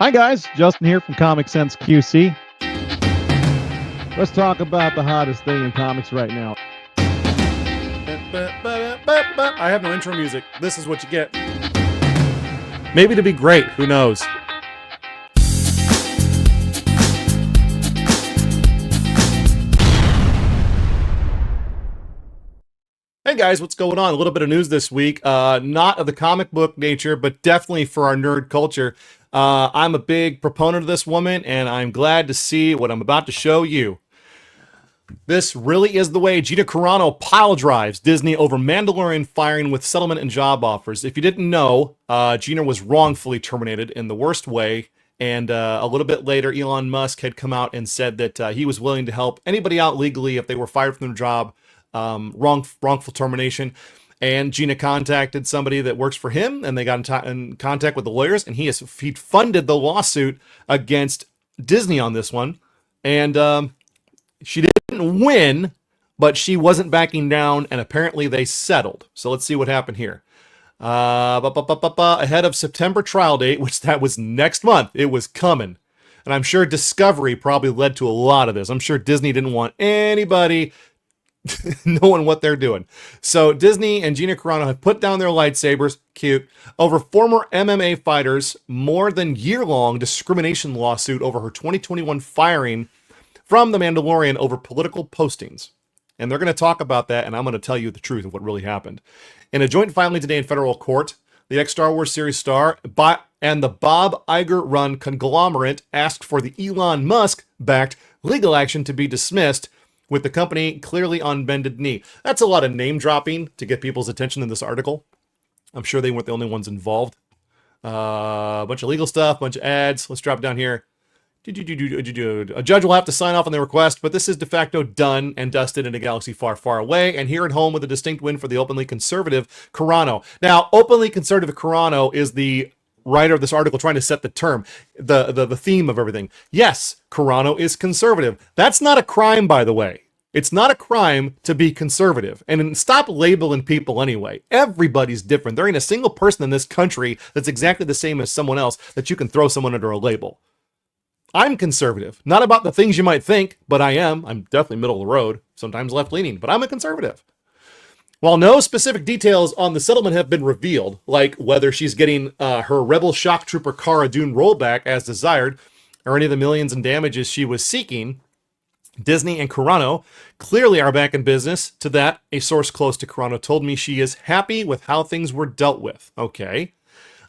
Hi guys, Justin here from Comic Sense QC. Let's talk about the hottest thing in comics right now. I have no intro music. This is what you get. Maybe to be great, who knows? Hey guys, what's going on? A little bit of news this week. Not of the comic book nature, but definitely for our nerd culture. I'm a big proponent of this woman, and I'm glad to see what I'm about to show you. This really is the way. Gina Carano pile drives Disney over Mandalorian firing with settlement and job offers. If you didn't know, Gina was wrongfully terminated in the worst way. And a little bit later, Elon Musk had come out and said that he was willing to help anybody out legally if they were fired from their job, wrongful termination. And Gina contacted somebody that works for him, and they got in contact with the lawyers, and he funded the lawsuit against Disney on this one. And she didn't win, but she wasn't backing down, and apparently they settled. So let's see what happened here. Ahead of September trial date, which that was next month, it was coming. And I'm sure Discovery probably led to a lot of this. I'm sure Disney didn't want anybody knowing what they're doing. So Disney and Gina Carano have put down their lightsabers, cute, over former MMA fighters' more than year-long discrimination lawsuit over her 2021 firing from The Mandalorian over political postings. And they're going to talk about that, and I'm going to tell you the truth of what really happened. In a joint filing today in federal court, the ex-Star Wars series star and the Bob Iger-run conglomerate asked for the Elon Musk-backed legal action to be dismissed, with the company clearly on bended knee. That's a lot of name-dropping to get people's attention in this article. I'm sure they weren't the only ones involved. A bunch of legal stuff, a bunch of ads. Let's drop down here. A judge will have to sign off on the request, but this is de facto done and dusted in a galaxy far, far away, and here at home with a distinct win for the openly conservative Carano. Now, openly conservative Carano is the writer of this article trying to set the term, the theme of everything. Yes, Carano is conservative. That's not a crime, by the way. It's not a crime to be conservative. And stop labeling people anyway. Everybody's different. There ain't a single person in this country that's exactly the same as someone else that you can throw someone under a label. I'm conservative. Not about the things you might think, but I am. I'm definitely middle of the road, sometimes left-leaning, but I'm a conservative. While no specific details on the settlement have been revealed, like whether she's getting her Rebel Shock Trooper Cara Dune rollback as desired, or any of the millions in damages she was seeking, Disney and Carano clearly are back in business. To that, a source close to Carano told me she is happy with how things were dealt with. Okay.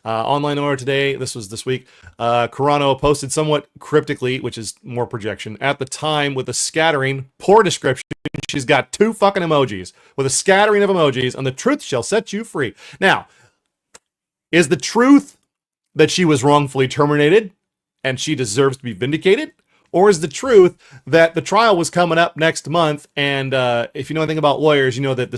Online order today, this was this week, Carano posted somewhat cryptically, which is more projection, at the time with a scattering, poor description. She's got two fucking emojis with a scattering of emojis, and the truth shall set you free. Now, is the truth that she was wrongfully terminated and she deserves to be vindicated? Or is the truth that the trial was coming up next month, and if you know anything about lawyers, you know that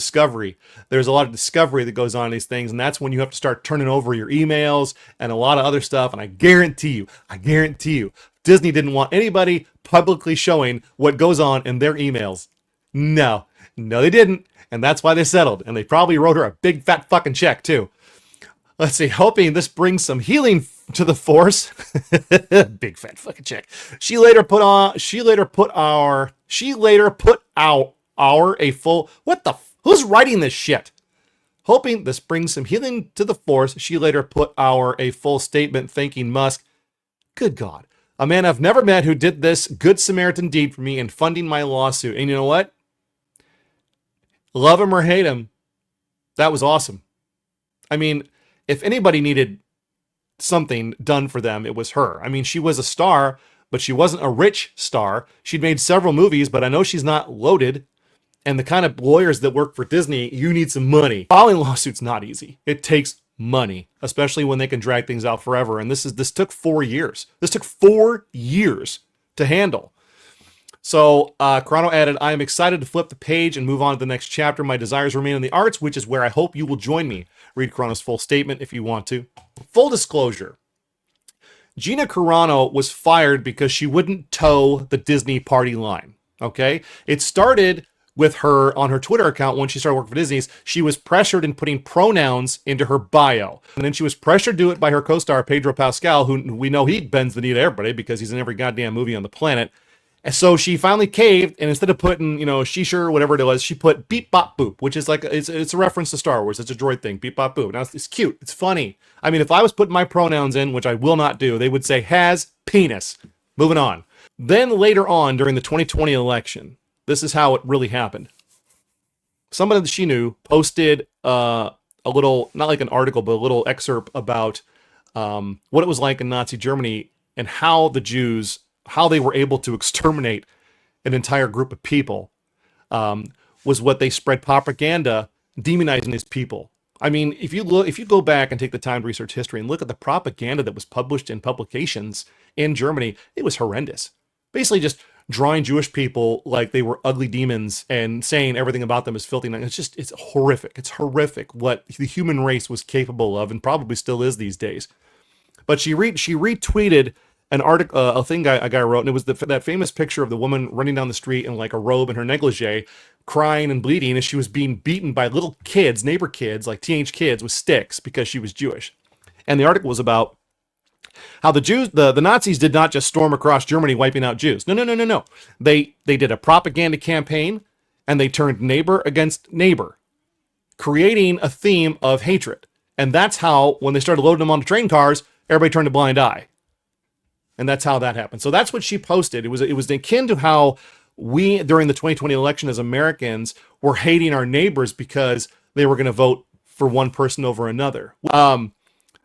there's a lot of discovery that goes on in these things, and that's when you have to start turning over your emails and a lot of other stuff, and I guarantee you, Disney didn't want anybody publicly showing what goes on in their emails. No, they didn't, and that's why they settled, and they probably wrote her a big fat fucking check, too. Let's see, hoping this brings some healing to the force. Big fat fucking check. She later put a full, who's writing this shit? Hoping this brings some healing to the force, she later put a full statement thanking Musk. Good God. A man I've never met who did this good Samaritan deed for me in funding my lawsuit. And you know what? Love him or hate him, that was awesome. I mean, if anybody needed something done for them, it was her. I mean, she was a star, but she wasn't a rich star. She'd made several movies, but I know she's not loaded. And the kind of lawyers that work for Disney, you need some money. Filing lawsuits not easy. It takes money, especially when they can drag things out forever. And this took 4 years. This took 4 years to handle. So Carano added, I am excited to flip the page and move on to the next chapter. My desires remain in the arts, which is where I hope you will join me. Read Carano's full statement if you want to. Full disclosure. Gina Carano was fired because she wouldn't toe the Disney party line. Okay? It started with her on her Twitter account when she started working for Disney's. She was pressured in putting pronouns into her bio. And then she was pressured to do it by her co-star, Pedro Pascal, who we know he bends the knee to everybody because he's in every goddamn movie on the planet. And so she finally caved, and instead of putting, Shisha or whatever it was, she put beep bop boop, which is like, it's a reference to Star Wars. It's a droid thing, beep bop boop. Now, it's cute. It's funny. I mean, if I was putting my pronouns in, which I will not do, they would say has penis. Moving on. Then later on, during the 2020 election, this is how it really happened. Somebody that she knew posted a little, not like an article, but a little excerpt about what it was like in Nazi Germany and how the Jews, how they were able to exterminate an entire group of people, was what they spread propaganda demonizing these people. I mean, if you go back and take the time to research history and look at the propaganda that was published in publications in Germany, it was horrendous. Basically just drawing Jewish people like they were ugly demons and saying everything about them is filthy. It's horrific. It's horrific what the human race was capable of and probably still is these days. But she retweeted an article, a thing a guy wrote, and it was that famous picture of the woman running down the street in like a robe and her negligee, crying and bleeding as she was being beaten by little kids, neighbor kids, like teenage kids with sticks because she was Jewish. And the article was about how the Jews, the Nazis did not just storm across Germany wiping out Jews. No. They did a propaganda campaign and they turned neighbor against neighbor, creating a theme of hatred. And that's how, when they started loading them onto train cars, everybody turned a blind eye. And that's how that happened. So that's what she posted. It was akin to how we, during the 2020 election as Americans, were hating our neighbors because they were going to vote for one person over another.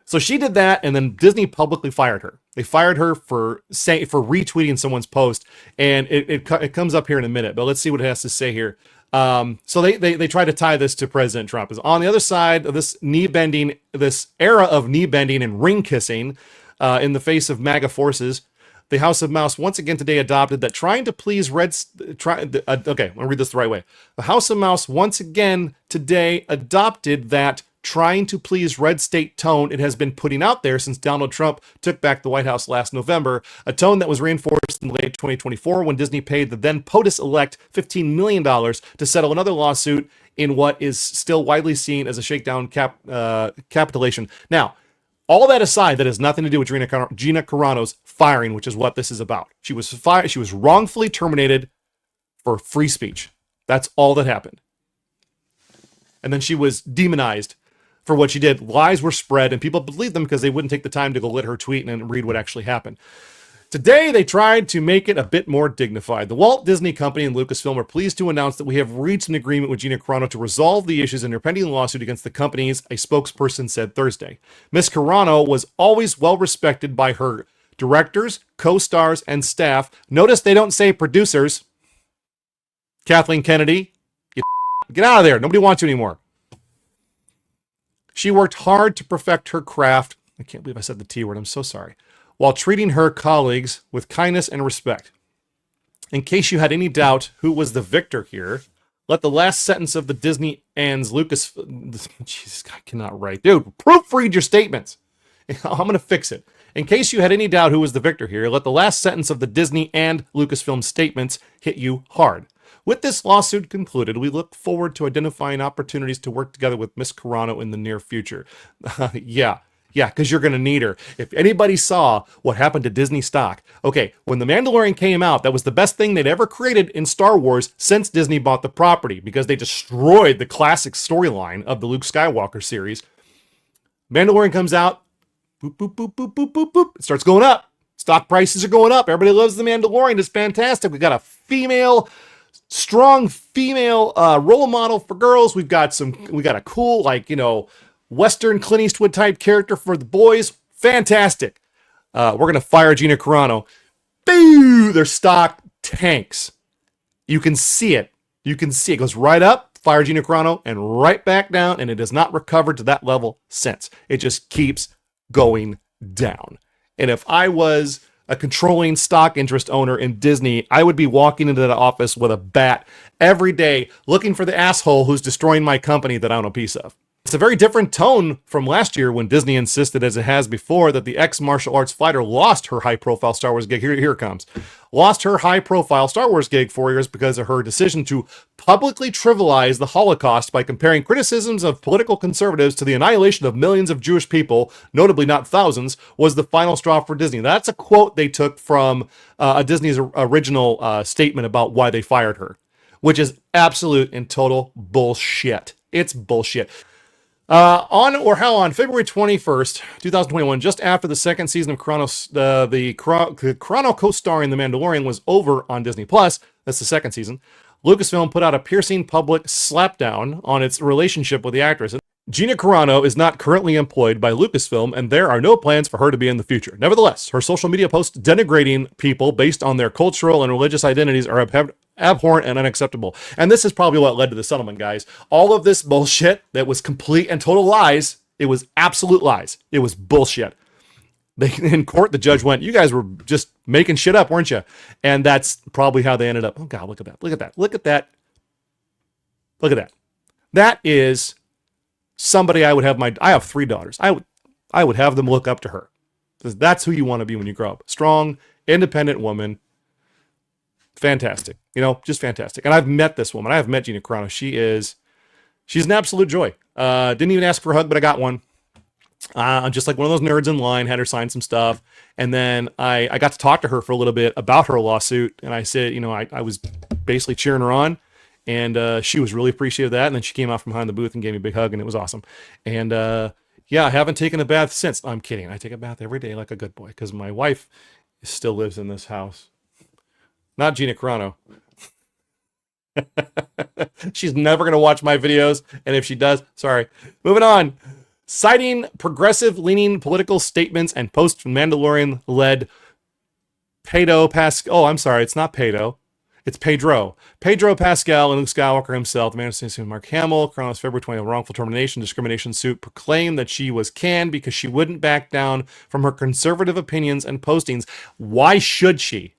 So she did that, and then Disney publicly fired her. They fired her for retweeting someone's post, and it comes up here in a minute, but let's see what it has to say here. So they try to tie this to President Trump. Is on the other side of this this era of knee bending and ring kissing in the face of MAGA forces, the House of Mouse once again today adopted that trying to please okay, I'll read this the right way. The House of Mouse once again today adopted that trying to please red state tone it has been putting out there since Donald Trump took back the White House last November, a tone that was reinforced in late 2024 when Disney paid the then POTUS-elect $15 million to settle another lawsuit in what is still widely seen as a shakedown capitulation. Now, all that aside, that has nothing to do with Gina Carano's firing, which is what this is about. She was fired. She was wrongfully terminated for free speech. That's all that happened. And then she was demonized for what she did. Lies were spread, and people believed them because they wouldn't take the time to go let her tweet and read what actually happened. Today, they tried to make it a bit more dignified. The Walt Disney Company and Lucasfilm are pleased to announce that we have reached an agreement with Gina Carano to resolve the issues in her pending lawsuit against the companies, a spokesperson said Thursday. Ms. Carano was always well respected by her directors, co-stars, and staff. Notice they don't say producers. Kathleen Kennedy, get out of there. Nobody wants you anymore. She worked hard to perfect her craft. I can't believe I said the T word. I'm so sorry. While treating her colleagues with kindness and respect. In case you had any doubt who was the victor here, let the last sentence of the Disney and Lucas... Jesus, I cannot write. Dude, proofread your statements. I'm going to fix it. In case you had any doubt who was the victor here, let the last sentence of the Disney and Lucasfilm statements hit you hard. With this lawsuit concluded, we look forward to identifying opportunities to work together with Miss Carano in the near future. Yeah, because you're going to need her. If anybody saw what happened to Disney stock, okay, when The Mandalorian came out, that was the best thing they'd ever created in Star Wars since Disney bought the property, because they destroyed the classic storyline of the Luke Skywalker series. Mandalorian comes out, boop, boop, boop, boop, boop, boop, boop. It starts going up. Stock prices are going up. Everybody loves The Mandalorian. It's fantastic. We got a strong female role model for girls. We got a cool, Western Clint Eastwood type character for the boys. Fantastic. We're going to fire Gina Carano. Boo! Their stock tanks. You can see it. It goes right up, fire Gina Carano, and right back down, and it has not recovered to that level since. It just keeps going down. And if I was a controlling stock interest owner in Disney, I would be walking into that office with a bat every day looking for the asshole who's destroying my company that I own a piece of. It's a very different tone from last year when Disney insisted, as it has before, that the ex-martial arts fighter lost her high-profile Star Wars gig. Here it comes. Lost her high-profile Star Wars gig 4 years because of her decision to publicly trivialize the Holocaust by comparing criticisms of political conservatives to the annihilation of millions of Jewish people, notably not thousands, was the final straw for Disney. That's a quote they took from Disney's original statement about why they fired her, which is absolute and total bullshit. It's bullshit. On February 21st, 2021, just after the second season of the Chrono co-starring The Mandalorian was over on Disney+, that's the second season, Lucasfilm put out a piercing public slapdown on its relationship with the actress. Gina Carano is not currently employed by Lucasfilm, and there are no plans for her to be in the future. Nevertheless, her social media posts denigrating people based on their cultural and religious identities are abhorrent and unacceptable. And this is probably what led to the settlement, guys. All of this bullshit that was complete and total lies, it was absolute lies. It was bullshit. In court, the judge went, you guys were just making shit up, weren't you? And that's probably how they ended up. Oh, God, look at that. Look at that. Look at that. Look at that. That is somebody I would have I have 3 daughters. I would have them look up to her. That's who you want to be when you grow up. Strong, independent woman. Fantastic. You know, just fantastic. And I've met this woman. I have met Gina Carano. She's an absolute joy. Didn't even ask for a hug, but I got one. Just like one of those nerds in line, had her sign some stuff. And then I got to talk to her for a little bit about her lawsuit. And I said, you know, I was basically cheering her on. And she was really appreciative of that. And then she came out from behind the booth and gave me a big hug, and it was awesome. And yeah, I haven't taken a bath since. I'm kidding. I take a bath every day like a good boy because my wife still lives in this house. Not Gina Carano. She's never going to watch my videos. And if she does, sorry. Moving on. Citing progressive-leaning political statements and posts from Mandalorian-led Pedro Pascal. Oh, I'm sorry. It's not Pedro. It's Pedro. Pedro Pascal and Luke Skywalker himself, the man who Mark Hamill, Carano's February 20th wrongful termination discrimination suit, proclaimed that she was canned because she wouldn't back down from her conservative opinions and postings. Why should she?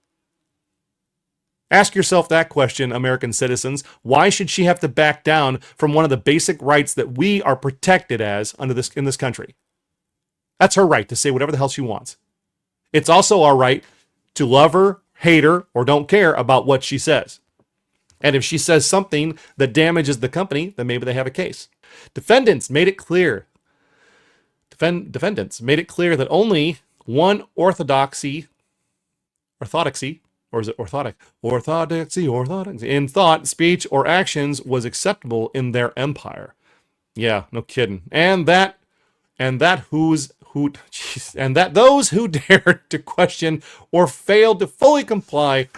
Ask yourself that question, American citizens. Why should she have to back down from one of the basic rights that we are protected as in this country? That's her right to say whatever the hell she wants. It's also our right to love her, hate her, or don't care about what she says. And if she says something that damages the company, then maybe they have a case. Defendants made it clear that only one orthodoxy, or is it orthodox? Orthodoxy, in thought, speech, or actions was acceptable in their empire. Yeah, no kidding. And that those who dared to question or failed to fully comply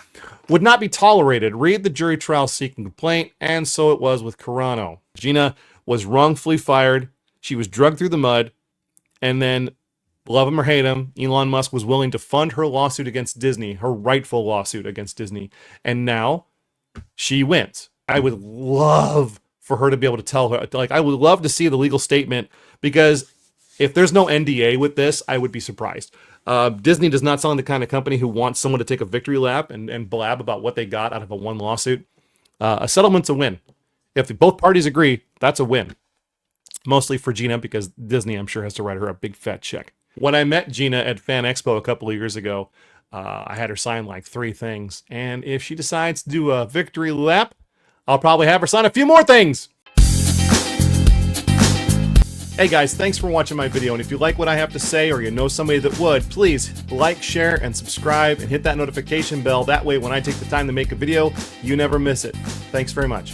would not be tolerated. Read the jury trial seeking complaint, and so it was with Carano. Gina was wrongfully fired. She was dragged through the mud, and then, love him or hate him, Elon Musk was willing to fund her lawsuit against Disney, her rightful lawsuit against Disney. And now she wins. I would love for her to be able to tell her, I would love to see the legal statement, because if there's no NDA with this, I would be surprised. Disney does not sound the kind of company who wants someone to take a victory lap and blab about what they got out of a one lawsuit. A settlement's a win. If both parties agree, that's a win. Mostly for Gina, because Disney, I'm sure, has to write her a big fat check. When I met Gina at Fan Expo a couple of years ago, I had her sign like 3 things. And if she decides to do a victory lap, I'll probably have her sign a few more things. Hey guys, thanks for watching my video. And if you like what I have to say, or you know somebody that would, please like, share, and subscribe, and hit that notification bell. That way, when I take the time to make a video, you never miss it. Thanks very much.